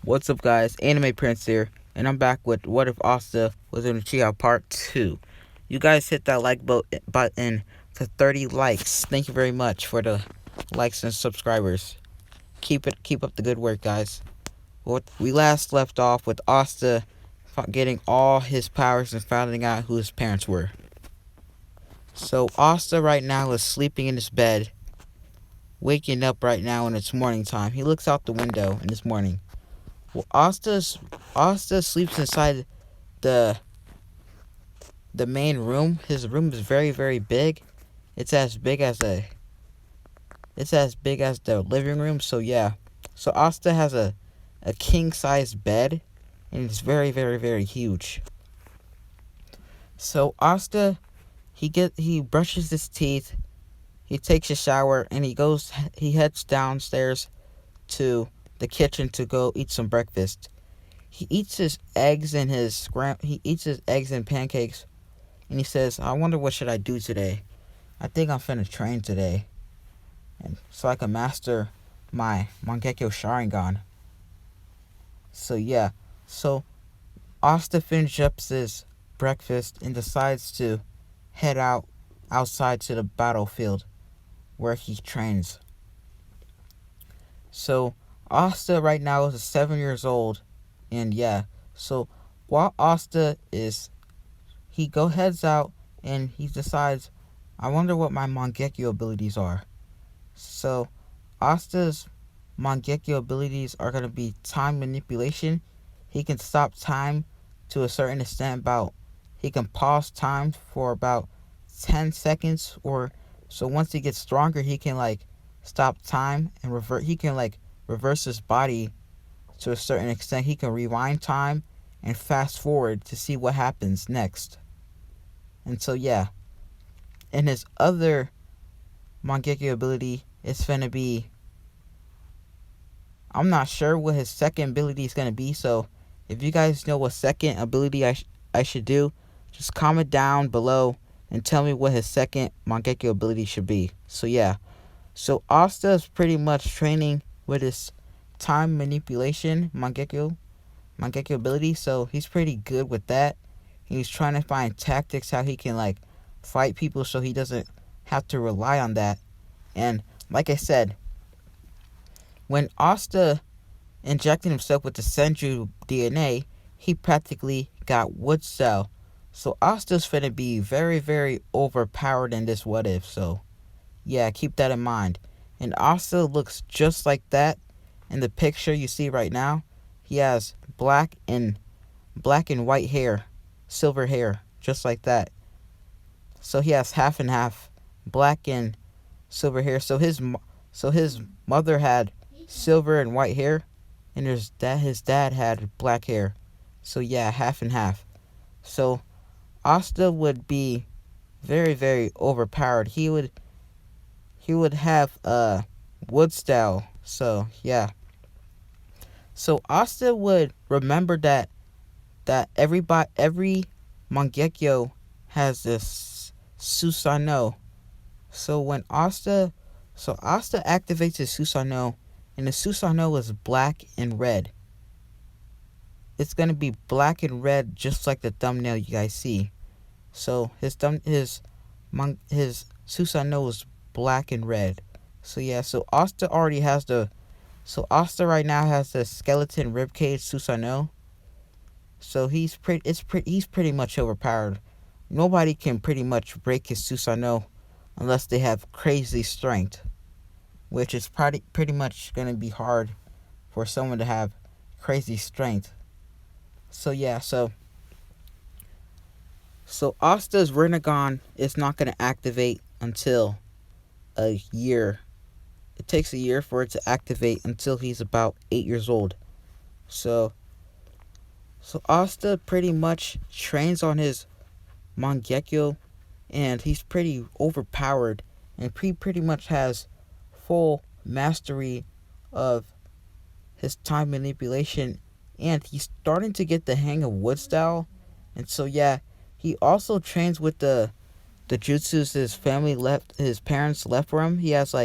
What's up, guys? Anime Prince here, and I'm back with What If Asta Was an Uchiha Part 2. You guys hit that like button to 30 likes. Thank you very much for the likes and subscribers. Keep up the good work, guys. We last left off with Asta getting all his powers and finding out who his parents were. So Asta right now is sleeping in his bed, waking up right now when it's morning time. He looks out the window and it's morning. Well, Asta sleeps inside the main room. His room is very, very big. It's as big as the living room. So yeah. So Asta has a king size bed, and it's very, very, very huge. So Asta he brushes his teeth, he takes a shower, and he heads downstairs to the kitchen to go eat some breakfast. He eats his eggs and pancakes, and he says, "I wonder what should I do today. I think I'm finna train today, and so I can master my Mangekyo Sharingan." So yeah, so Asta finishes up his breakfast and decides to head outside to the battlefield where he trains. So Asta right now is 7 years old, and yeah, so while Asta heads out and he decides, I wonder what my Mangekyo abilities are. So Asta's Mangekyo abilities are going to be time manipulation. He can stop time to a certain extent, he can pause time for about 10 seconds, or so once he gets stronger, he can stop time and reverse his body to a certain extent. He can rewind time and fast forward to see what happens next. And so yeah, and his other Mangekyo ability is gonna be, I'm not sure what his second ability is gonna be. So if you guys know what second ability I should do, just comment down below and tell me what his second Mangekyo ability should be. So yeah, so Asta is pretty much training with his time manipulation Mangekyo ability, so he's pretty good with that. He's trying to find tactics how he can fight people so he doesn't have to rely on that. And like I said, when Asta injected himself with the Senju DNA, he practically got wood cell. So Asta's finna be very, very overpowered in this what if. So yeah, keep that in mind. And Asta looks just like that in the picture you see right now. He has black and white hair, silver hair, just like that. So he has half and half, black and silver hair. So his mother had silver and white hair, and his dad had black hair. So yeah, half and half. So Asta would be very, very overpowered. He would have wood style. So yeah. So Asta would remember that every Mangekyo has this Susanoo. So when Asta activates his Susanoo, and the Susanoo is black and red. It's gonna be black and red, just like the thumbnail you guys see. So his Susanoo is black and red. So yeah, so Asta right now has the skeleton ribcage Susanoo. So he's pretty much overpowered. Nobody can pretty much break his Susanoo unless they have crazy strength, which is pretty much gonna be hard for someone to have crazy strength. So yeah, so Asta's Rinnegan is not gonna activate until a year. It takes a year for it to activate until he's about 8 years old. So Asta pretty much trains on his Mangekyo, and he's pretty overpowered, and he pretty much has full mastery of his time manipulation, and he's starting to get the hang of wood style. And so yeah, he also trains with the jutsus his parents left for him. He has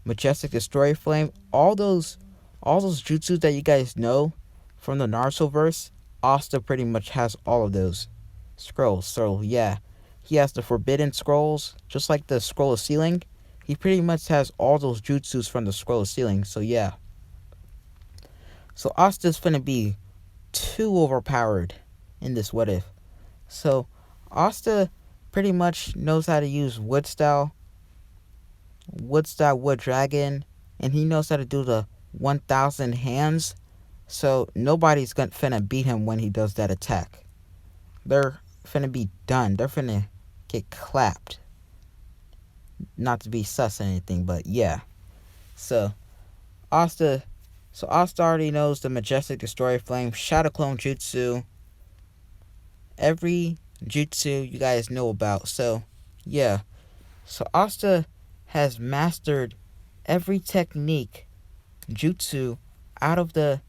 Majestic Destroyer Flame, all those jutsus that you guys know from the Naruto verse, Asta pretty much has all of those scrolls. So yeah, he has the forbidden scrolls, just like the scroll of sealing. He pretty much has all those jutsus from the scroll of sealing. So yeah. So Asta's finna be too overpowered in this what if. So Asta pretty much knows how to use wood wood dragon, and he knows how to do the 1,000 hands. So nobody's gonna finna beat him when he does that attack. They're finna be done. They're finna get clapped. Not to be sus or anything, but yeah. So Asta already knows the Majestic Destroyer Flame, Shadow Clone Jutsu, every jutsu you guys know about. So yeah. So Asta has mastered every technique, jutsu, out of the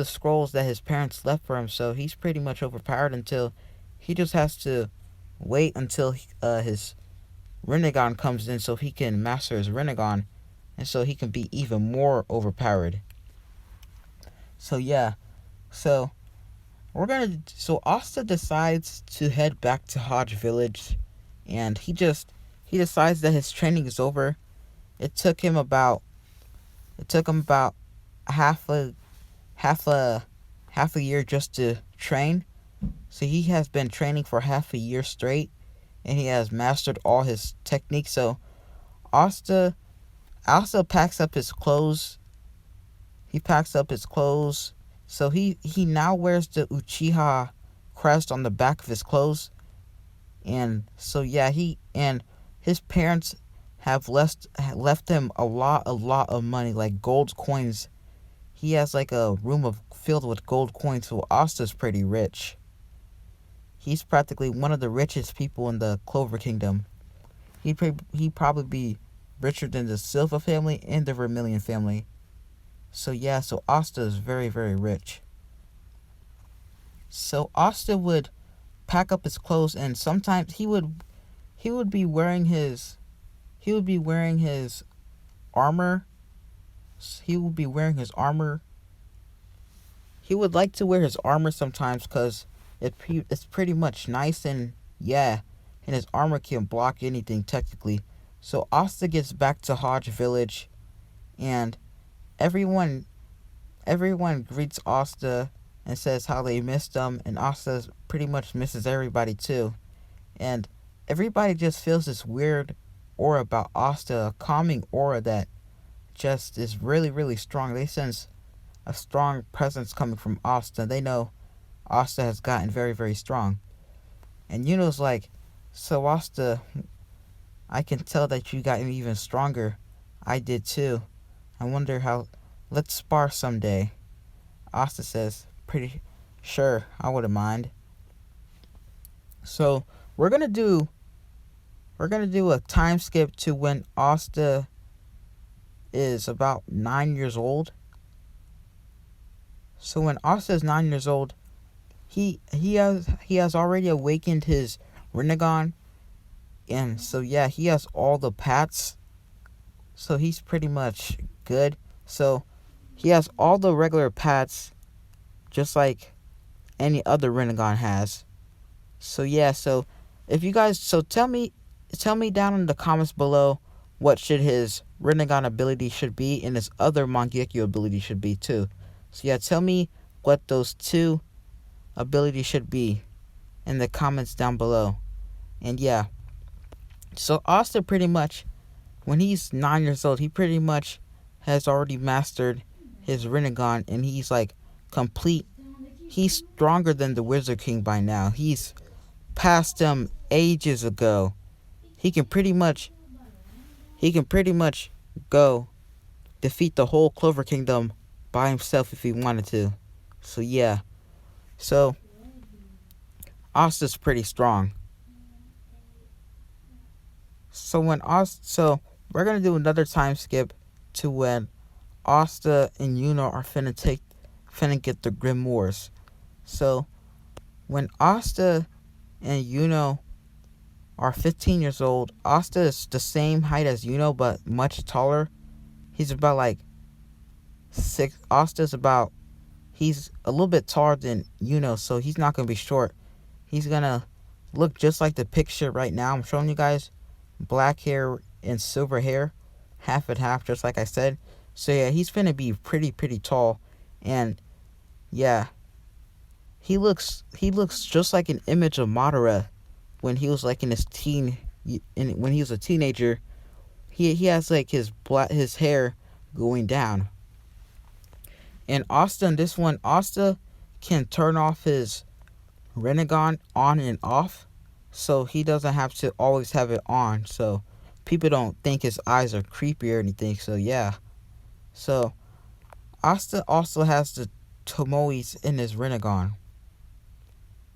scrolls that his parents left for him. So he's pretty much overpowered until he just has to wait until his Rinnegan comes in so he can master his Rinnegan, and so he can be even more overpowered. So yeah. So Asta decides to head back to Hage Village, and he decides that his training is over. It took him about half a year just to train. So he has been training for half a year straight, and he has mastered all his techniques. So Asta packs up his clothes. He packs up his clothes. So he now wears the Uchiha crest on the back of his clothes. And so yeah, his parents have left him a lot of money, like gold coins. He has like a room filled with gold coins. So Asta's pretty rich. He's practically one of the richest people in the Clover Kingdom. He'd probably be richer than the Silva family and the Vermilion family. So yeah, so Asta is very, very rich. So Asta would pack up his clothes, and sometimes he would be wearing his armor. He would be wearing his armor. He would like to wear his armor sometimes because it's pretty much nice, and yeah, and his armor can block anything technically. So Asta gets back to Hage Village, and everyone greets Asta and says how they missed him, and Asta pretty much misses everybody too. And everybody just feels this weird aura about Asta, a calming aura that just is really, really strong. They sense a strong presence coming from Asta. They know Asta has gotten very, very strong. And Yuno's like, so Asta, I can tell that you got even stronger. I did too. I wonder how. Let's spar someday. Asta says, pretty sure, I wouldn't mind. So we're gonna do a time skip to when Asta is about 9 years old. So when Asta is 9 years old, he has already awakened his Rinnegan, and so yeah, he has all the pats. So he's pretty much good. So he has all the regular pats, just like any other Rinnegan has. So yeah, so if you guys, so tell me down in the comments below what should his Rinnegan ability should be, and his other Mangekyo ability should be too. So yeah, tell me what those two abilities should be in the comments down below. And yeah, so Asta pretty much, when he's 9 years old, he pretty much has already mastered his Rinnegan, and he's like complete. He's stronger than the Wizard King by now. He's past him ages ago. He can pretty much go defeat the whole Clover Kingdom by himself if he wanted to. So yeah. So Asta's pretty strong. So we're gonna do another time skip to when Asta and Yuno are finna get the grimoires. So when Asta and Yuno are 15 years old, Asta is the same height as Yuno but much taller. He's about like he's a little bit taller than so he's not gonna be short. He's gonna look just like the picture right now. I'm showing you guys black hair and silver hair, half and half, just like I said. So yeah, he's gonna be pretty tall, and yeah, he looks just like an image of Madara when he was like in his when he was a teenager. He has like his hair going down. And Asta in this one, Asta can turn off his Renegon on and off, so he doesn't have to always have it on. So people don't think his eyes are creepy or anything. So yeah. So Asta also has the Tomoes in his Renegon.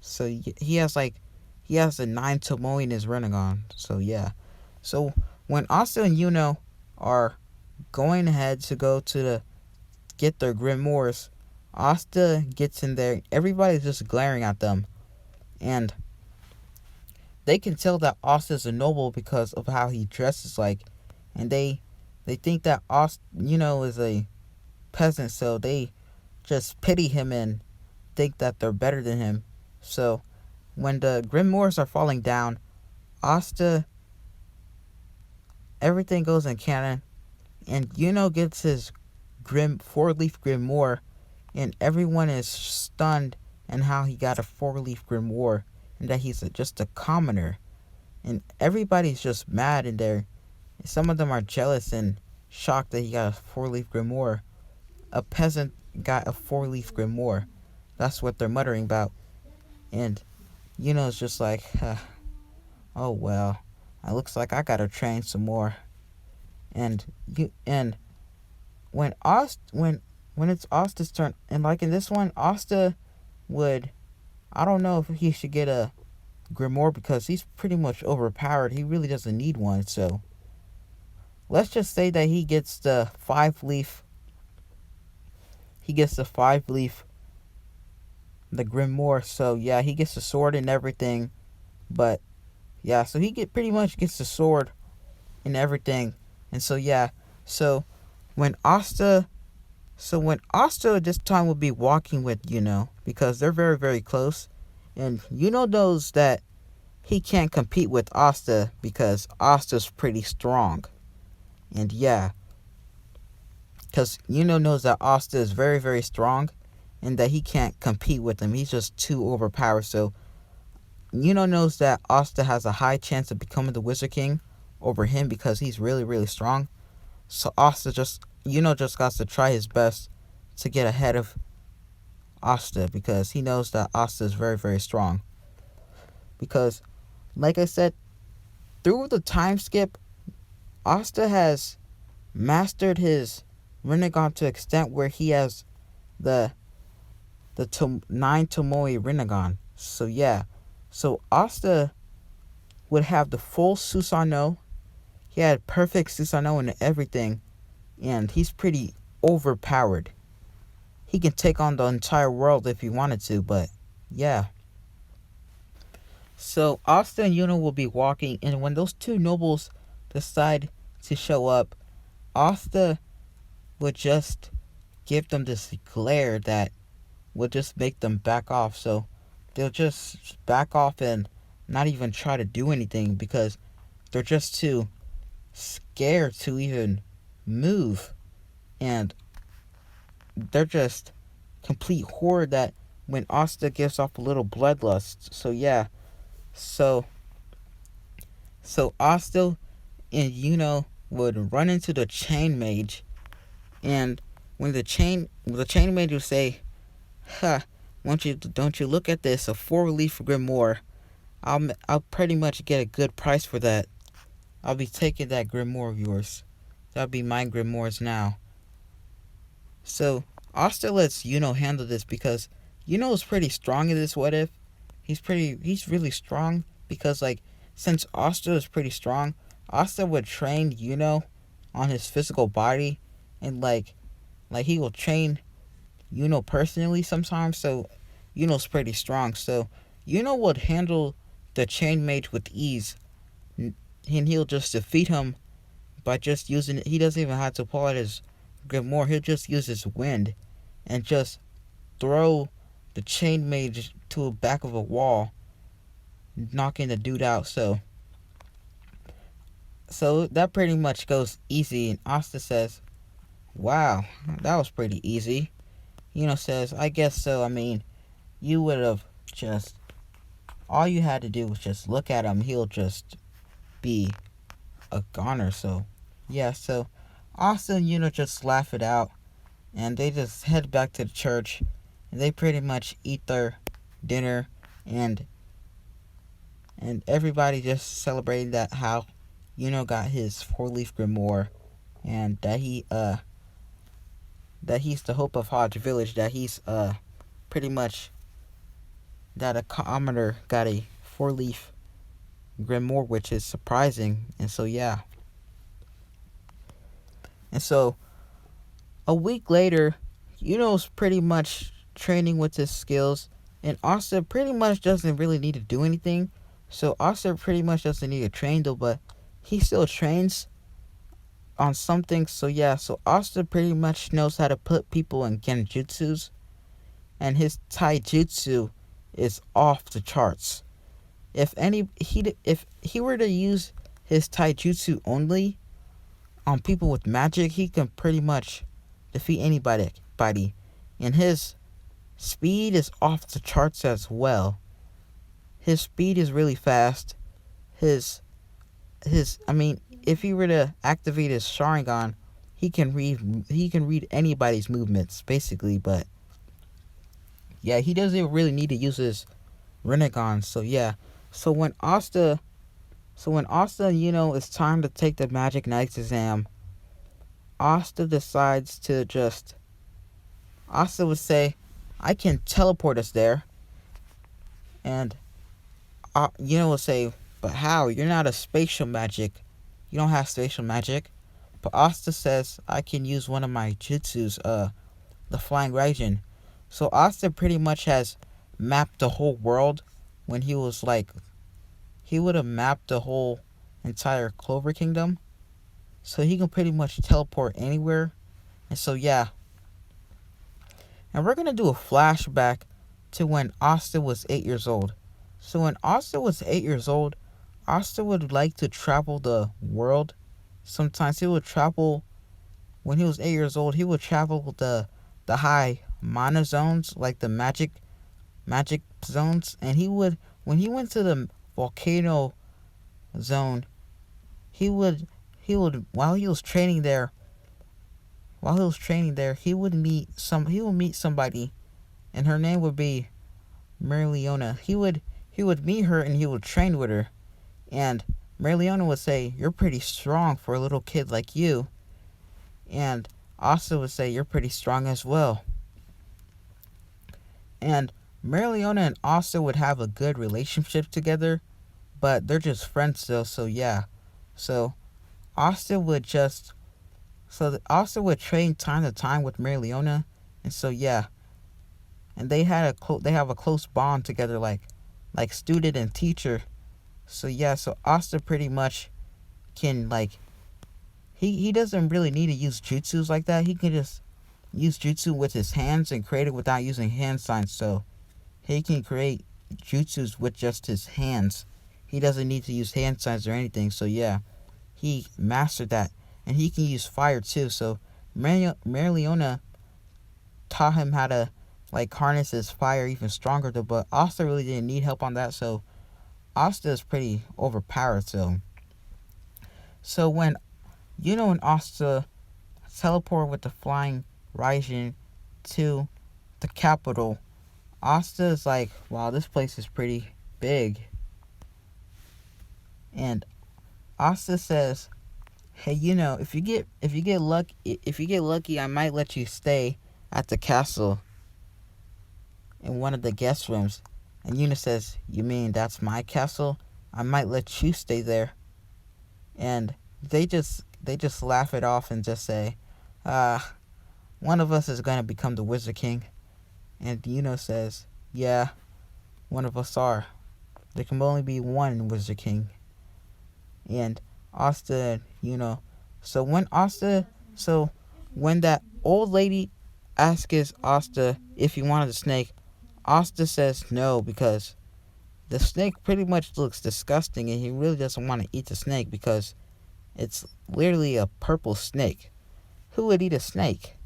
So he has the 9 Tomoe in his Renegon. So yeah. So when Asta and Yuno are going ahead to go to get their grimoires, Asta gets in there. Everybody's just glaring at them, and they can tell that Asta's a noble because of how he dresses like, and they think that Asta, is a peasant, so they just pity him and think that they're better than him. So when the grimoires are falling down, Asta, everything goes in canon, and gets his 4-leaf grimoire, and everyone is stunned and how he got a 4-leaf grimoire and that he's just a commoner, and everybody's just mad in there. Some of them are jealous and shocked that he got a 4-leaf grimoire. A peasant got a 4-leaf grimoire. That's what they're muttering about. And it's just like, oh well, it looks like I gotta train some more. And when it's Asta's turn, and like in this one, Asta would, I don't know if he should get a grimoire because he's pretty much overpowered. He really doesn't need one. So let's just say that he gets the 5-leaf. He gets the 5-leaf, the grimoire. So yeah, he gets the sword and everything. But yeah, so he pretty much gets the sword and everything. And so yeah, so when Asta this time will be walking with because they're very close, and knows that he can't compete with Asta because Asta's pretty strong. And yeah, because knows that Asta is very strong and that he can't compete with him. He's just too overpowered. So knows that Asta has a high chance of becoming the Wizard King over him because he's really strong. So Asta just got to try his best to get ahead of Asta because he knows that Asta is very strong. Because, like I said, through the time skip, Asta has mastered his Rinnegan to an extent where he has the 9 Tomoe Rinnegan. So yeah, so Asta would have the full Susanoo. He had perfect Susanoo and everything, and he's pretty overpowered. He can take on the entire world if he wanted to, but yeah. So Asta and Yuno will be walking, and when those two nobles decide to show up, Asta would just give them this glare that would just make them back off. So they'll just back off and not even try to do anything because they're just too scared to even move. And they're just complete horror that when Asta gives off a little bloodlust. So yeah. So Asta and would run into the chain mage, and when the chain mage would say, don't you look at this, a 4-leaf grimoire. I'll pretty much get a good price for that. I'll be taking that grimoire of yours. That'll be my grimoires now. So Asta lets handle this because is pretty strong in this what if. He's really strong because since Asta is pretty strong, Asta would train on his physical body, and like he will train personally sometimes. So is pretty strong. So would handle the chain mage with ease, and he'll just defeat him by just using it. He doesn't even have to pull out his grimoire. He'll just use his wind and just throw the chain mage to the back of a wall, knocking the dude out. So that pretty much goes easy. And Asta says, "Wow, that was pretty easy." Says, "I guess so. I mean, you would have just all you had to do was just look at him. He'll just be a goner." So yeah. So Asta and just laugh it out, and they just head back to the church, and they pretty much eat their dinner, and everybody just celebrating that how got his 4-leaf grimoire, and that he's the hope of Hage Village, that he's pretty much that a commoner got a 4-leaf grimoire, which is surprising. And so yeah. And so a week later, is pretty much training with his skills, and Asta pretty much doesn't really need to do anything. So Asta pretty much doesn't need to train though, but he still trains on something. So yeah, so Asta pretty much knows how to put people in genjutsus, and his taijutsu is off the charts. If he were to use his taijutsu only on people with magic, he can pretty much defeat anybody. And his speed is off the charts as well. His speed is really fast. If he were to activate his Sharingan, he can read anybody's movements basically. But yeah, he doesn't really need to use his Rinnegan. So yeah. So when Asta, it's time to take the Magic Knight's exam, Asta decides to just. Asta would say, "I can teleport us there," and would say, "But how? You're not a spatial magic. You don't have spatial magic." But Asta says, "I can use one of my jutsus, the Flying Raijin." So Asta pretty much has mapped the whole world. When he was like, he would have mapped the whole entire Clover Kingdom. So he can pretty much teleport anywhere. And so yeah. And we're going to do a flashback to when Asta was 8 years old. So when Asta was 8 years old, Asta would like to travel the world. Sometimes he would travel, when he was 8 years old, he would travel the high mana zones, like the magic zones. And when he went to the volcano zone, he would while he was training there, he would meet somebody, and her name would be Merleona. He would meet her, and he would train with her, and Merleona would say, "You're pretty strong for a little kid like you," and Asta would say, "You're pretty strong as well." And Merleona and Asta would have a good relationship together, but they're just friends still. So yeah, so Asta would train time to time with Merleona, and so yeah, and they have a close bond together, like student and teacher. So yeah, so Asta pretty much can he doesn't really need to use jutsus like that. He can just use jutsu with his hands and create it without using hand signs. So he can create jutsus with just his hands. He doesn't need to use hand signs or anything. So yeah, he mastered that. And he can use fire too. So Merleona taught him how to harness his fire even stronger though. But Asta really didn't need help on that. So Asta is pretty overpowered. So when Asta teleport with the Flying Raijin to the capital, Asta is like, "Wow, this place is pretty big." And Asta says, "Hey, if you get lucky, I might let you stay at the castle in one of the guest rooms." And Yuna says, "You mean that's my castle? I might let you stay there." And they just laugh it off and just say, "One of us is gonna become the Wizard King." And says, "Yeah, one of us are. There can only be one Wizard King." And Asta, so when that old lady, asks Asta if he wanted the snake. Asta says no because the snake pretty much looks disgusting and he really doesn't want to eat the snake because it's literally a purple snake. Who would eat a snake?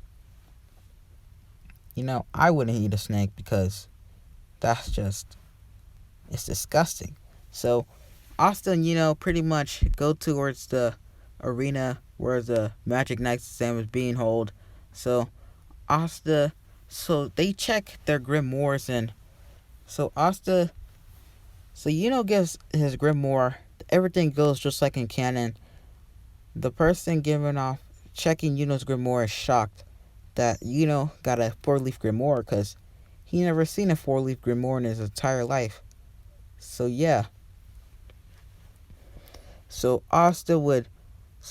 I wouldn't eat a snake because that's just, it's disgusting. So Austin, pretty much go towards the arena where the Magic Knights exam is being held. So Asta, so they check their grimoires, and so Asta, so gives his grimoire. Everything goes just like in canon. The person checking grimoire is shocked that got a 4-leaf grimoire because he never seen a 4-leaf grimoire in his entire life. So yeah. So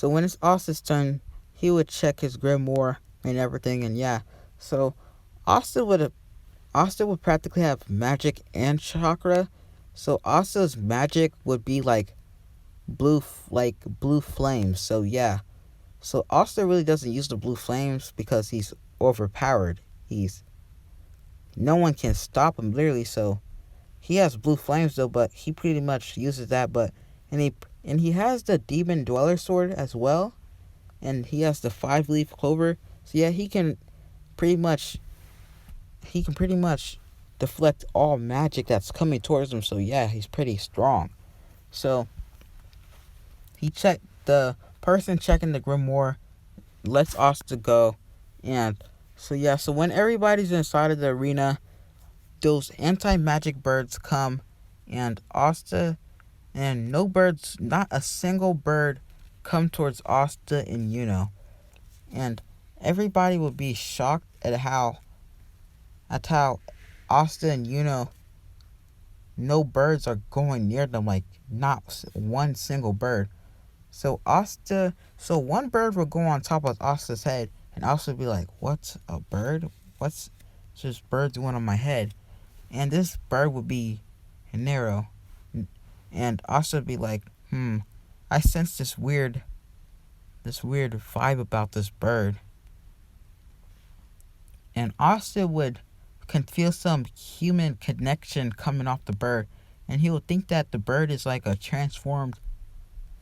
when it's Asta's turn, he would check his grimoire and everything, and yeah. So Asta would practically have magic and chakra. So Asta's magic would be like blue flames. So yeah. So Asta really doesn't use the blue flames because he's overpowered. No one can stop him literally. So he has blue flames though, but he pretty much uses that. And he has the demon dweller sword as well, and he has the 5-leaf clover. So yeah, he can pretty much deflect all magic that's coming towards him. So yeah, he's pretty strong. So the person checking the grimoire lets Asta go, and so yeah. So when everybody's inside of the arena, those anti-magic birds come, and Asta, and no birds, not a single bird, come towards Asta and and everybody will be shocked at how Asta and no birds are going near them, like not one single bird. So one bird will go on top of Asta's head, and Asta will be like, "What's a bird? What's this bird doing on my head?" And this bird would be Nero, and Asta would be like, I sense this weird vibe about this bird. And Asta can feel some human connection coming off the bird, and he will think that the bird is like a transformed,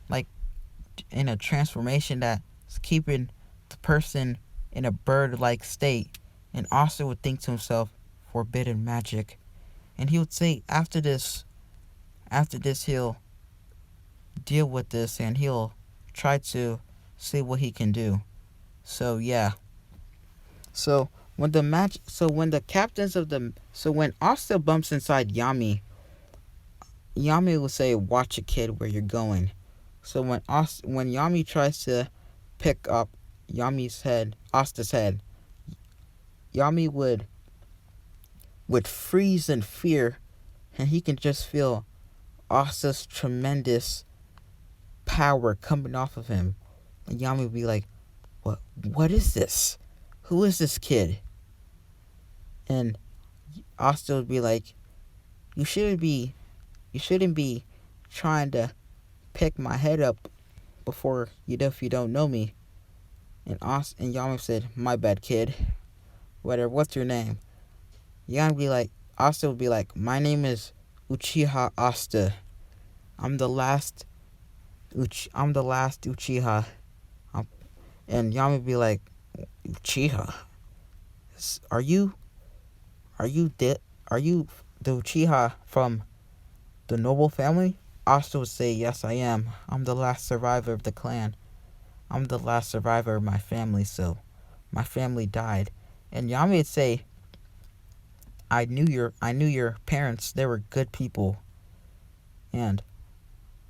like in a transformation that's keeping the person in a bird-like state. And Asta would think to himself, forbidden magic. And he would say after this he'll deal with this and he'll try to see what he can do. So yeah. So when Asta bumps inside Yami will say, "Watch it, kid, where you're going." So when Yami tries to pick up Asta's head, Yami would freeze in fear, and he can just feel Asta's tremendous power coming off of him. And Yami would be like, What is this? Who is this kid?" And Asta would be like, You shouldn't be trying to pick my head up before if you don't know me." And Yami said, "My bad, kid. What's your name?" Asta would be like, "My name is Uchiha Asta. I'm the last Uchiha." And Yami would be like, "Uchiha? Are you the Uchiha from the noble family?" Asta would say, "Yes, I am. I'm the last survivor of the clan. I'm the last survivor of my family, so my family died." And Yami would say, I knew your parents. They were good people." And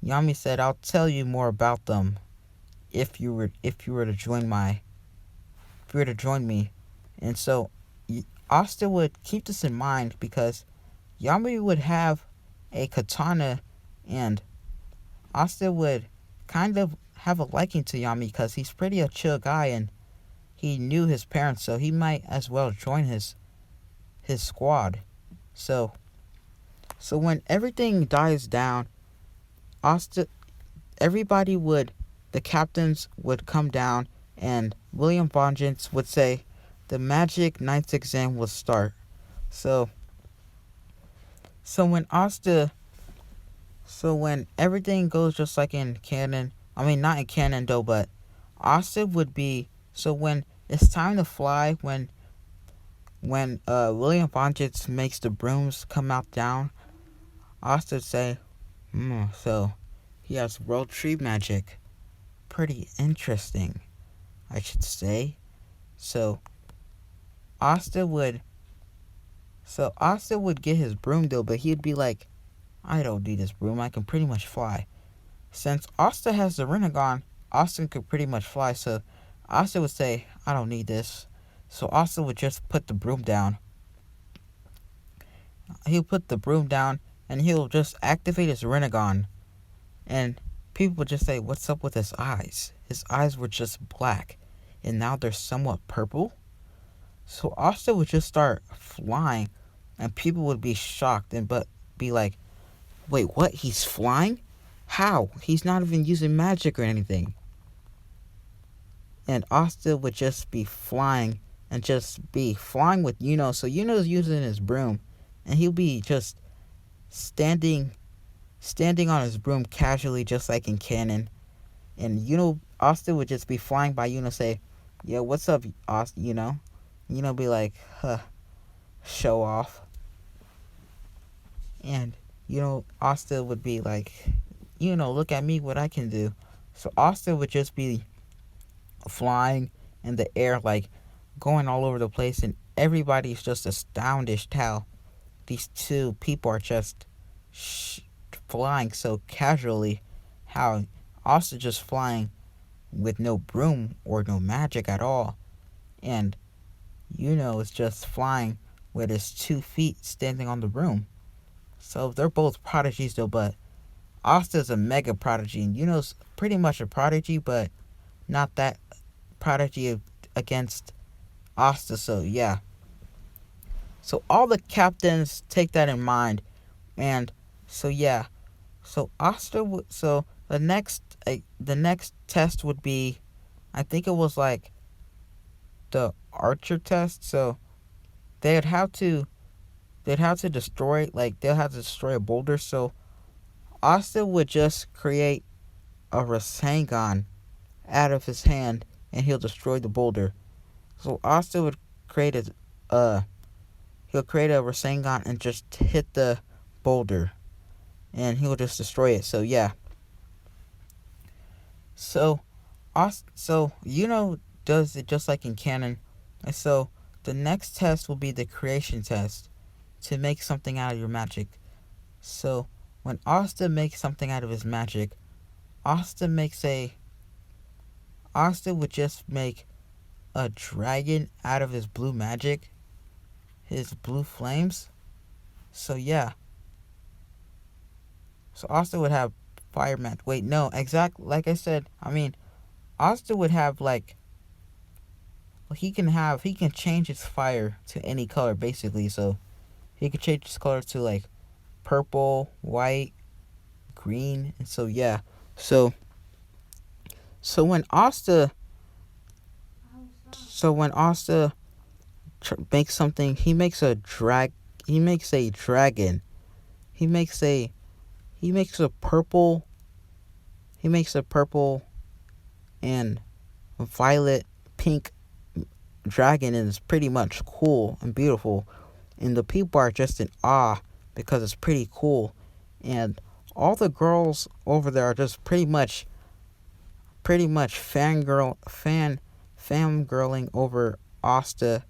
Yami said, "I'll tell you more about them if you were to join me." And so Asta would keep this in mind because Yami would have a katana, and Asta would kind of have a liking to Yami because he's pretty a chill guy and he knew his parents, so he might as well join his squad. So when everything dies down, the captains would come down, and William Vengeance would say the Magic Knights exam will start. So so when Asta so when everything goes just like in canon, I mean not in canon though, but Asta would be so when it's time to fly, when William Fonchitz makes the brooms come out down, Asta would say, so he has world tree magic. Pretty interesting, I should say. So Asta would get his broom though, but he'd be like, I don't need this broom, I can pretty much fly. Since Asta has the Rinnegan, Asta could pretty much fly, so Asta would say, I don't need this. So Asta would just put the broom down. He'll put the broom down and he'll just activate his Rinnegan. And people would just say, what's up with his eyes? His eyes were just black, and now they're somewhat purple. So Asta would just start flying, and people would be shocked and but be like, wait, what? He's flying? How? He's not even using magic or anything. And Asta would just be flying and just be flying with Yuno. So Yuno's using his broom, and he'll be just standing on his broom casually, just like in canon. And Asta would just be flying by Yuno, say, yo, what's up, Asta, Yuno be like, show off. And, Asta would be like, look at me, what I can do. So Asta would just be flying in the air, like, going all over the place, and everybody's just astounded how these two people are just flying so casually, how Asta just flying with no broom or no magic at all, and is just flying with his 2 feet standing on the broom. So they're both prodigies though, but Asta's a mega prodigy, and Yuno's pretty much a prodigy, but not that prodigy against Asta. So yeah. So all the captains take that in mind, and so yeah. So Asta would. So the next test would be, I think it was like the archer test. So they'd have to destroy, like, they'll have to destroy a boulder. So Asta would just create a Rasengan out of his hand, and he'll destroy the boulder. So Asta would create he'll create a Rasengan and just hit the boulder, and he'll just destroy it. So yeah. So does it just like in canon. And so the next test will be the creation test, to make something out of your magic. So when Asta makes something out of his magic, Asta would just make a dragon out of his blue magic, his blue flames. So yeah. So Asta would have fire magic. Wait, no, exactly like I said. I mean, Asta would have like, he can change his fire to any color basically. So he could change his color to like purple, white, green, and so yeah. So when Asta makes something, he makes a dragon. He makes a purple and violet pink dragon, and it's pretty much cool and beautiful, and the people are just in awe because it's pretty cool, and all the girls over there are just pretty much fangirling over Asta,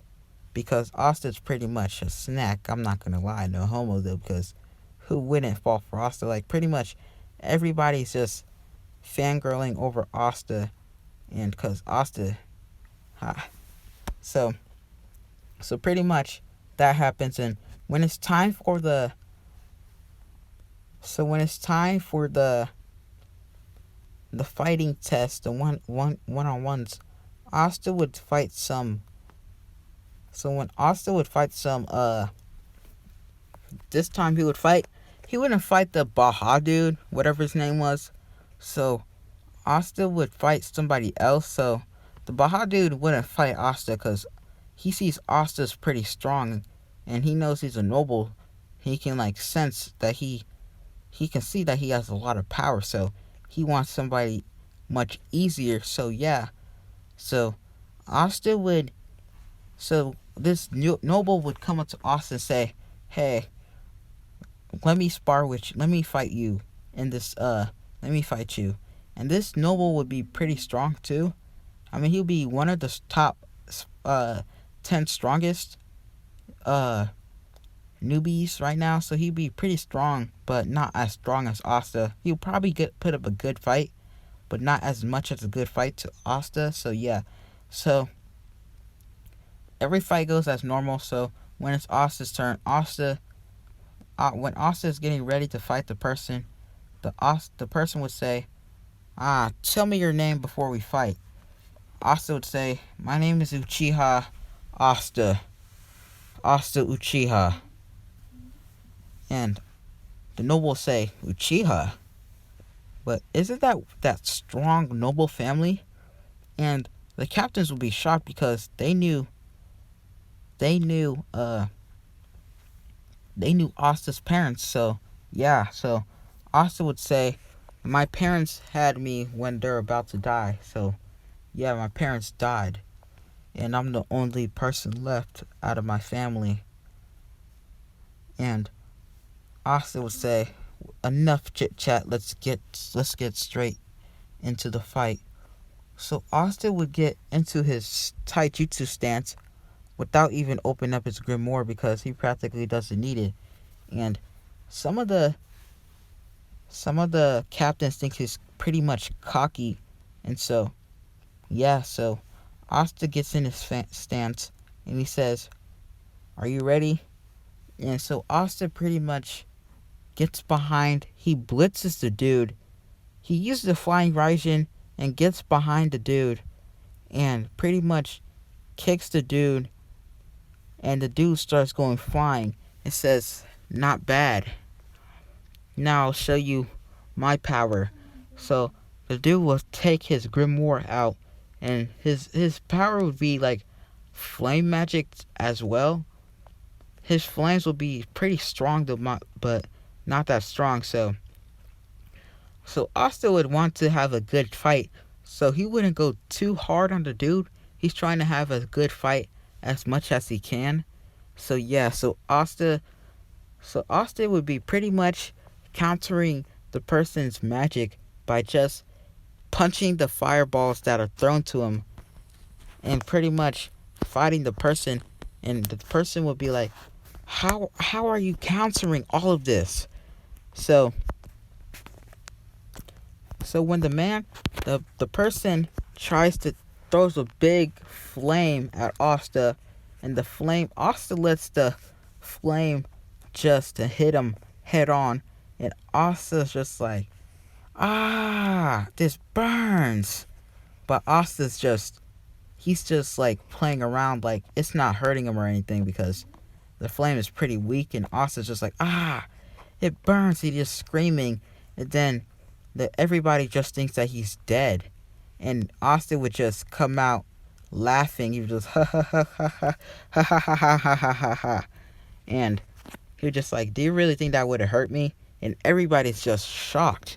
because Asta's pretty much a snack. I'm not gonna lie, no homo though, because who wouldn't fall for Asta? Like, pretty much everybody's just fangirling over Asta, and because Asta, so pretty much that happens. And when it's time for the fighting test, the one-on-ones, Asta would fight some. So when Asta would fight some, this time he wouldn't fight the Baja dude, whatever his name was. So Asta would fight somebody else. So the Baja dude wouldn't fight Asta because he sees Asta's pretty strong, and he knows he's a noble. He can like sense that he can see that he has a lot of power, so he wants somebody much easier. So yeah, so Asta would, so this noble would come up to Asta and say, "Hey, let me spar with you. Let me fight you in this. Let me fight you." And this noble would be pretty strong too. I mean, he'll be one of the top uh 10 strongest uh newbies right now, so he'd be pretty strong, but not as strong as Asta. He'll probably put up a good fight, but not as much as a good fight to Asta. So yeah, so every fight goes as normal. So when it's Asta's turn, when Asta is getting ready to fight the person, the person would say, tell me your name before we fight." Asta would say, "My name is Uchiha Asta. Asta Uchiha." And the noble will say, "Uchiha? But isn't that strong noble family?" And the captains would be shocked because they knew Asta's parents. So yeah, so Asta would say, "My parents had me when they're about to die. So yeah, my parents died, and I'm the only person left out of my family." And Asta would say, "Enough chit chat. Let's get straight into the fight." So Asta would get into his taijutsu stance without even opening up his grimoire because he practically doesn't need it. And some of the captains think he's pretty much cocky, and so yeah, so Asta gets in his stance and he says, "Are you ready?" And so Asta pretty much gets behind. He blitzes the dude. He uses the flying Raijin and gets behind the dude and pretty much kicks the dude, and the dude starts going flying. It says, "Not bad. Now I'll show you my power." So the dude will take his grimoire out, and his power would be like flame magic as well. His flames will be pretty strong though, but not that strong. So Asta would want to have a good fight, so he wouldn't go too hard on the dude. He's trying to have a good fight as much as he can. So yeah, so Asta would be pretty much countering the person's magic by just punching the fireballs that are thrown to him and pretty much fighting the person. And the person would be like, how are you countering all of this? So when the person tries to throws a big flame at Asta, and Asta lets the flame just to hit him head on, and Asta's just like, this burns. But he's just like playing around, like it's not hurting him or anything because the flame is pretty weak, and Asta's just like, it burns. He's just screaming, and then everybody just thinks that he's dead, and Asta would just come out laughing. He would just ha ha ha ha ha ha ha ha ha ha ha ha, and he was just like, "Do you really think that would have hurt me?" And everybody's just shocked.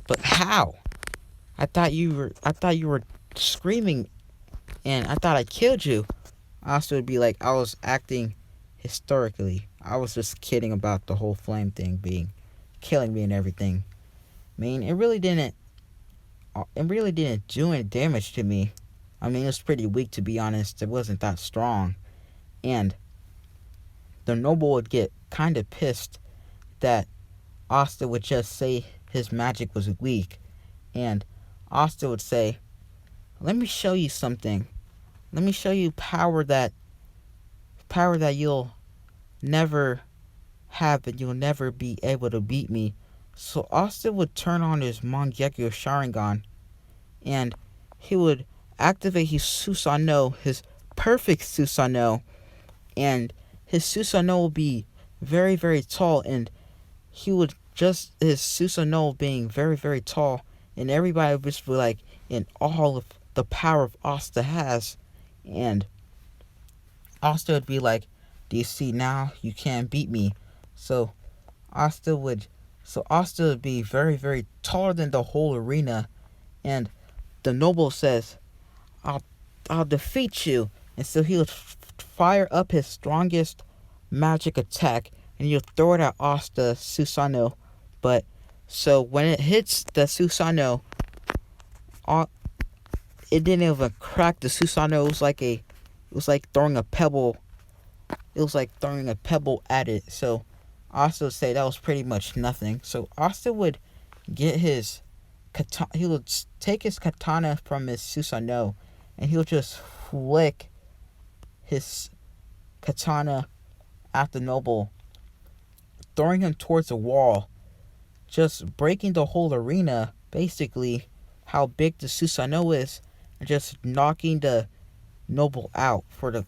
But how? I thought you were screaming, and I thought I killed you. Asta would be like, "I was acting historically. I was just kidding about the whole flame thing being killing me and everything. I mean, it really didn't do any damage to me. I mean, it was pretty weak, to be honest. It wasn't that strong." And the noble would get kind of pissed that Asta would just say his magic was weak. And Asta would say, "Let me show you something. Let me show you power that you'll never have, and you'll never be able to beat me." So Asta would turn on his Mangekyo Sharingan, and he would activate his Susanoo, his perfect Susanoo, and his Susanoo will be very, very tall, and his Susanoo being very, very tall, and everybody would just be like in all of the power of Asta has. And Asta would be like, "Do you see now? You can't beat me." So Asta would, Asta would be very, very taller than the whole arena, and the noble says, "I'll, I'll defeat you." And so he would fire up his strongest magic attack, and he'll throw it at Asta Susanoo. But so when it hits the Susanoo, it didn't even crack the Susanoo. It was like throwing a pebble. It was like throwing a pebble at it. So Asta would say that was pretty much nothing. So Asta would get his katana. He would take his katana from his Susanoo, and he'll just flick his katana at the noble, throwing him towards a wall, just breaking the whole arena. Basically, how big the Susanoo is, and just knocking the noble out for the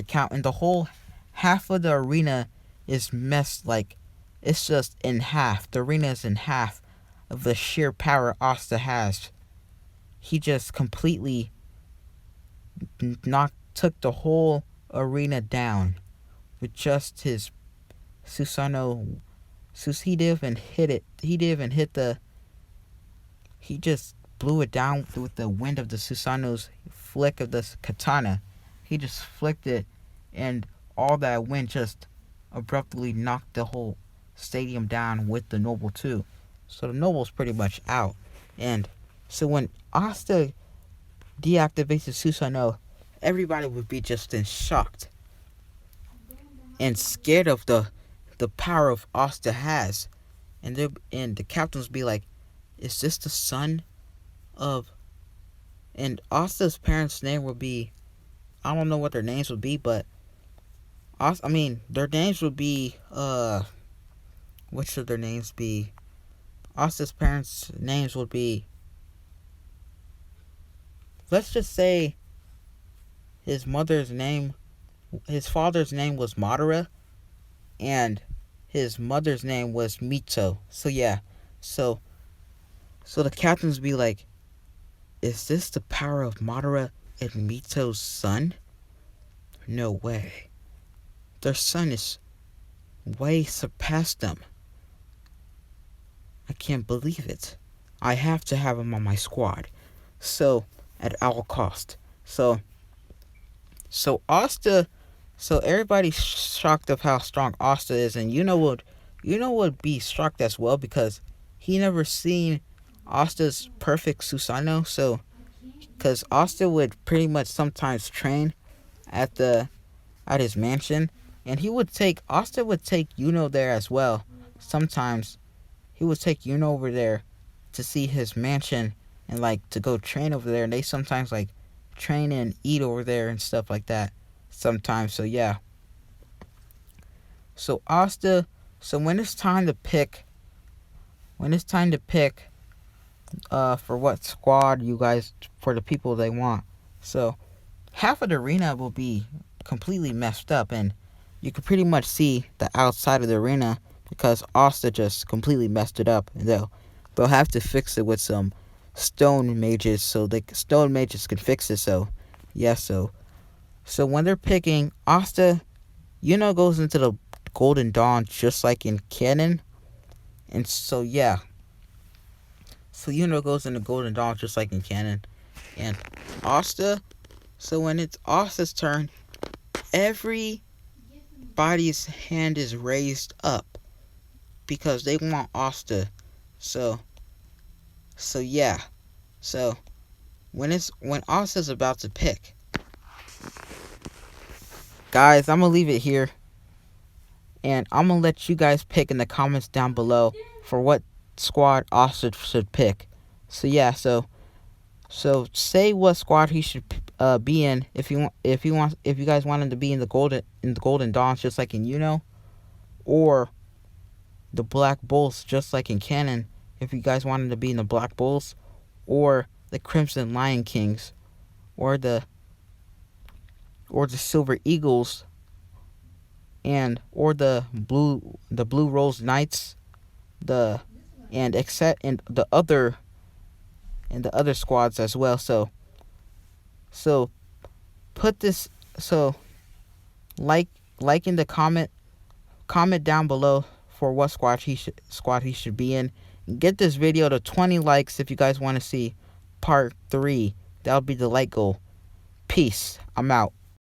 count. And the whole half of the arena is messed, like it's just in half. The arena is in half of the sheer power Asta has. He just completely took the whole arena down with just his Susanoo. He didn't even hit it. He just blew it down with the wind of the Susanoo's flick of the katana. He just flicked it, and all that wind just abruptly knocked the whole stadium down with the noble too. So the noble's pretty much out. And so when Asta deactivates the Susanoo, everybody would be just in shock and scared of the power of Asta has. And the captains would be like, "Is this the son of..." And Asta's parents' name would be, I don't know what their names would be, but their names would be, what should their names be? Asta's parents' names would be, let's just say his father's name was Madara, and his mother's name was Mito. So yeah, so the captains would be like, "Is this the power of Madara and Mito's son? No way. Their son is way surpassed them. I can't believe it. I have to have him on my squad. So, at all cost." So Asta, everybody's shocked of how strong Asta is, and you know what would be shocked as well, because he never seen Asta's perfect Susanoo. So, because Asta would pretty much sometimes train at his mansion, and Asta would take Yuno there as well. Sometimes he would take Yuno over there to see his mansion and like to go train over there, and they sometimes like train and eat over there and stuff like that sometimes. So yeah. So Asta, when it's time to pick for what squad you guys, for the people they want. So half of the arena will be completely messed up, and you can pretty much see the outside of the arena because Asta just completely messed it up, and they'll have to fix it with some stone mages, so stone mages can fix it. So yeah, so when they're picking, Asta, goes into the Golden Dawn just like in canon. And so yeah, so goes into Golden Dawn just like in canon. And Asta, so when it's Asta's turn, everybody's hand is raised up because they want Asta. So yeah. So when Asta's about to pick, guys, I'm gonna leave it here, and I'm gonna let you guys pick in the comments down below for what squad Asta should pick. So yeah, so say what squad he should be in if you guys want him to be in the Golden Dawns just like in or the Black Bulls just like in canon if you guys want him to be in the Black Bulls, or the Crimson Lion Kings, or the Silver Eagles, or the Blue Rose Knights, and the other squads as well. So put this like in the comment down below for what squad he should be in. Get this video to 20 likes if you guys want to see part 3. That'll be the like goal. Peace. I'm out.